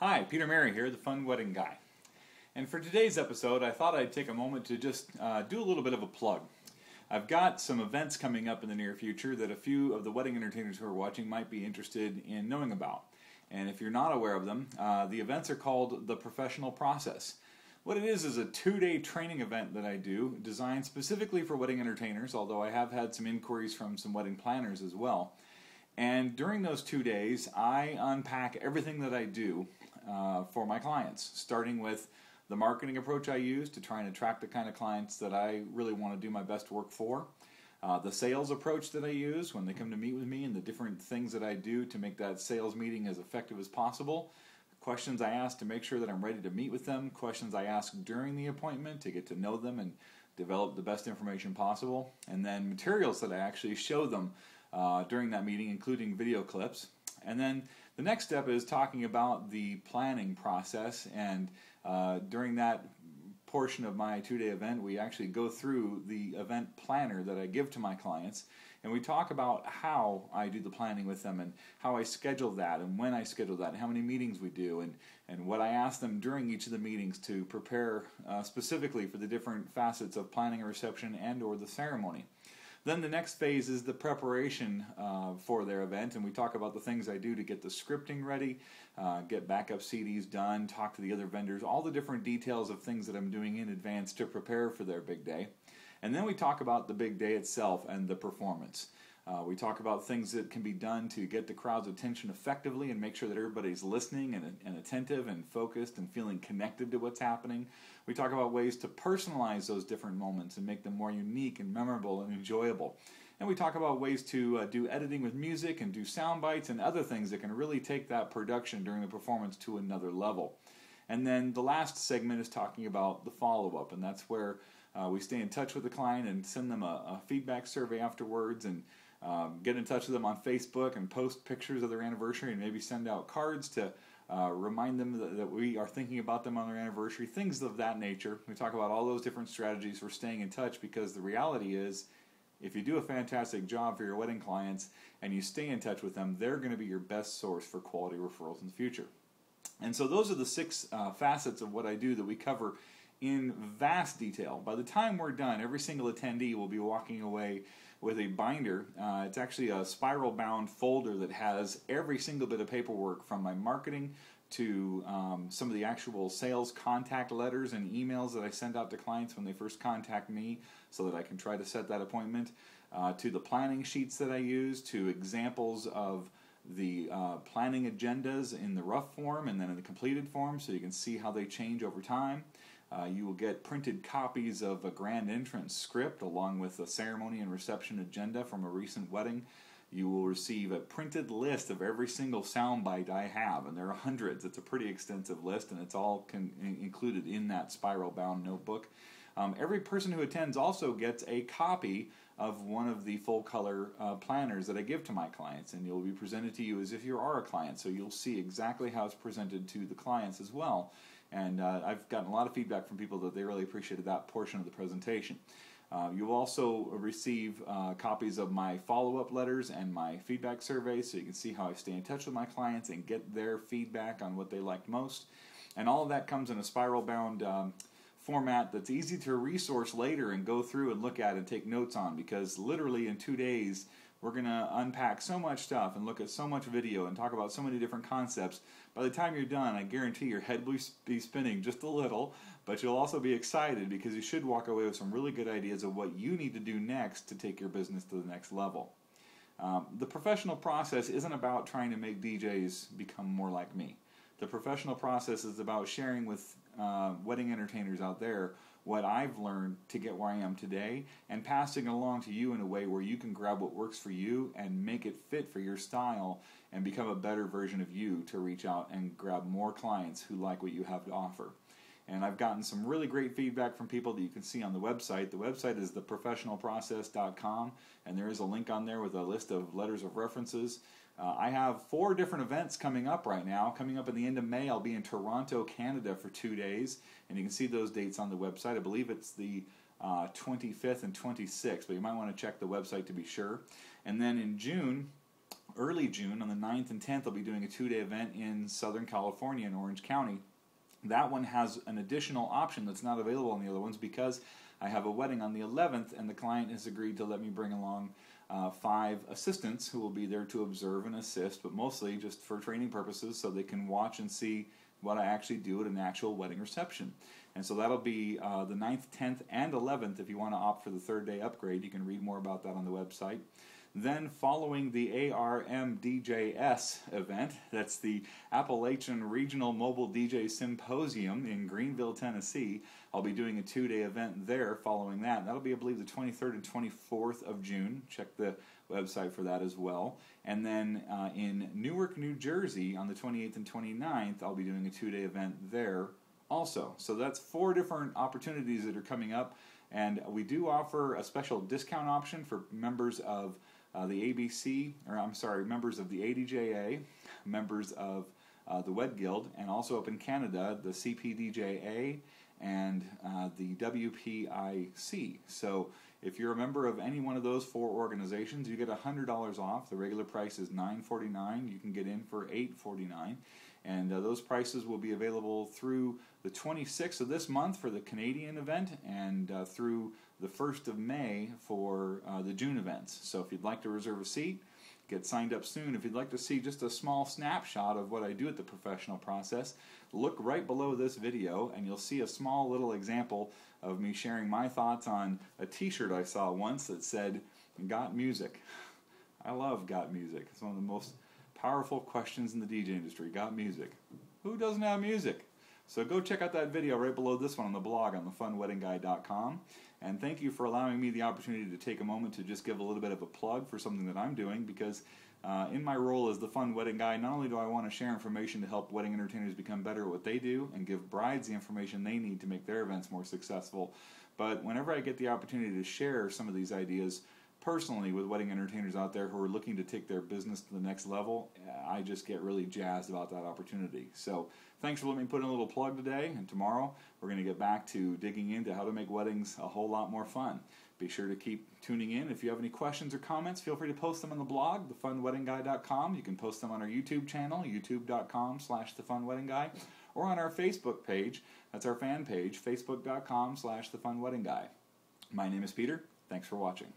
Hi, Peter Mary here, the Fun Wedding Guy. And for today's episode, I thought I'd take a moment to just do a little bit of a plug. I've got some events coming up in the near future that a few of the wedding entertainers who are watching might be interested in knowing about. And if you're not aware of them, the events are called The Professional Process. What it is a 2-day training event that I do, designed specifically for wedding entertainers, although I have had some inquiries from some wedding planners as well. And during those 2 days, I unpack everything that I do for my clients, starting with the marketing approach I use to try and attract the kind of clients that I really want to do my best work for, the sales approach that I use when they come to meet with me, and the different things that I do to make that sales meeting as effective as possible, questions I ask to make sure that I'm ready to meet with them, questions I ask during the appointment to get to know them and develop the best information possible, and then materials that I actually show them during that meeting, including video clips. And then the next step is talking about the planning process, and during that portion of my 2-day event, we actually go through the event planner that I give to my clients, and we talk about how I do the planning with them, and how I schedule that, and when I schedule that, and how many meetings we do, and what I ask them during each of the meetings to prepare specifically for the different facets of planning a reception and or the ceremony. Then the next phase is the preparation for their event, and we talk about the things I do to get the scripting ready, get backup CDs done, talk to the other vendors, all the different details of things that I'm doing in advance to prepare for their big day. And then we talk about the big day itself and the performance. We talk about things that can be done to get the crowd's attention effectively and make sure that everybody's listening and attentive and focused and feeling connected to what's happening. We talk about ways to personalize those different moments and make them more unique and memorable and enjoyable. And we talk about ways to do editing with music and do sound bites and other things that can really take that production during the performance to another level. And then the last segment is talking about the follow-up, and that's where we stay in touch with the client and send them a feedback survey afterwards, and get in touch with them on Facebook and post pictures of their anniversary, and maybe send out cards to remind them that we are thinking about them on their anniversary, things of that nature. We talk about all those different strategies for staying in touch, because the reality is, if you do a fantastic job for your wedding clients and you stay in touch with them, they're going to be your best source for quality referrals in the future. And so those are the 6 facets of what I do that we cover in vast detail. By the time we're done, every single attendee will be walking away with a binder. It's actually a spiral-bound folder that has every single bit of paperwork, from my marketing to some of the actual sales contact letters and emails that I send out to clients when they first contact me so that I can try to set that appointment, to the planning sheets that I use, to examples of the planning agendas in the rough form and then in the completed form, so you can see how they change over time. You will get printed copies of a grand entrance script along with a ceremony and reception agenda from a recent wedding. You will receive a printed list of every single soundbite I have, and there are hundreds. It's a pretty extensive list, and it's all included in that spiral-bound notebook. Every person who attends also gets a copy of one of the full-color planners that I give to my clients, and it will be presented to you as if you are a client, so you'll see exactly how it's presented to the clients as well. And I've gotten a lot of feedback from people that they really appreciated that portion of the presentation. You'll also receive copies of my follow-up letters and my feedback surveys, so you can see how I stay in touch with my clients and get their feedback on what they liked most. And all of that comes in a spiral-bound format that's easy to resource later and go through and look at and take notes on, because literally in 2 days we're going to unpack so much stuff and look at so much video and talk about so many different concepts. By the time you're done, I guarantee your head will be spinning just a little, but you'll also be excited, because you should walk away with some really good ideas of what you need to do next to take your business to the next level. The professional process isn't about trying to make DJs become more like me. The professional process is about sharing with wedding entertainers out there what I've learned to get where I am today, and passing it along to you in a way where you can grab what works for you and make it fit for your style and become a better version of you to reach out and grab more clients who like what you have to offer. And I've gotten some really great feedback from people that you can see on the website. The website is theprofessionalprocess.com, and there is a link on there with a list of letters of references. I have 4 different events coming up right now. Coming up at the end of May, I'll be in Toronto, Canada for 2 days, and you can see those dates on the website. I believe it's the 25th and 26th, but you might want to check the website to be sure. And then in June, early June, on the 9th and 10th, I'll be doing a 2-day event in Southern California in Orange County. That one has an additional option that's not available on the other ones because I have a wedding on the 11th, and the client has agreed to let me bring along 5 assistants who will be there to observe and assist, but mostly just for training purposes so they can watch and see what I actually do at an actual wedding reception. And so that'll be the 9th, 10th, and 11th. If you want to opt for the 3rd-day upgrade, you can read more about that on the website. Then following the ARMDJS event, that's the Appalachian Regional Mobile DJ Symposium in Greenville, Tennessee, I'll be doing a 2-day event there following that. That'll be, I believe, the 23rd and 24th of June. Check the website for that as well. And then in Newark, New Jersey, on the 28th and 29th, I'll be doing a 2-day event there also. So that's 4 different opportunities that are coming up. And we do offer a special discount option for members of the ABC, or I'm sorry, members of the ADJA, members of the WED Guild, and also up in Canada, the CPDJA and the WPIC. So if you're a member of any one of those 4 organizations, you get $100 off. The regular price is $9.49. You can get in for $8.49. And those prices will be available through the 26th of this month for the Canadian event and through the 1st of May for the June events. So if you'd like to reserve a seat, get signed up soon. If you'd like to see just a small snapshot of what I do at the professional process, look right below this video and you'll see a small little example of me sharing my thoughts on a t-shirt I saw once that said, "Got music." I love got music. It's one of the most powerful questions in the DJ industry. Got music. Who doesn't have music? So go check out that video right below this one on the blog on thefunweddingguy.com. And thank you for allowing me the opportunity to take a moment to just give a little bit of a plug for something that I'm doing, because in my role as the Fun Wedding Guy, not only do I want to share information to help wedding entertainers become better at what they do and give brides the information they need to make their events more successful, but whenever I get the opportunity to share some of these ideas personally with wedding entertainers out there who are looking to take their business to the next level, I just get really jazzed about that opportunity. So thanks for letting me put in a little plug today, and tomorrow we're going to get back to digging into how to make weddings a whole lot more fun. Be sure to keep tuning in. If you have any questions or comments, feel free to post them on the blog, thefunweddingguy.com. You can post them on our YouTube channel, youtube.com/thefunweddingguy, or on our Facebook page. That's our fan page, facebook.com/thefunweddingguy. My name is Peter. Thanks for watching.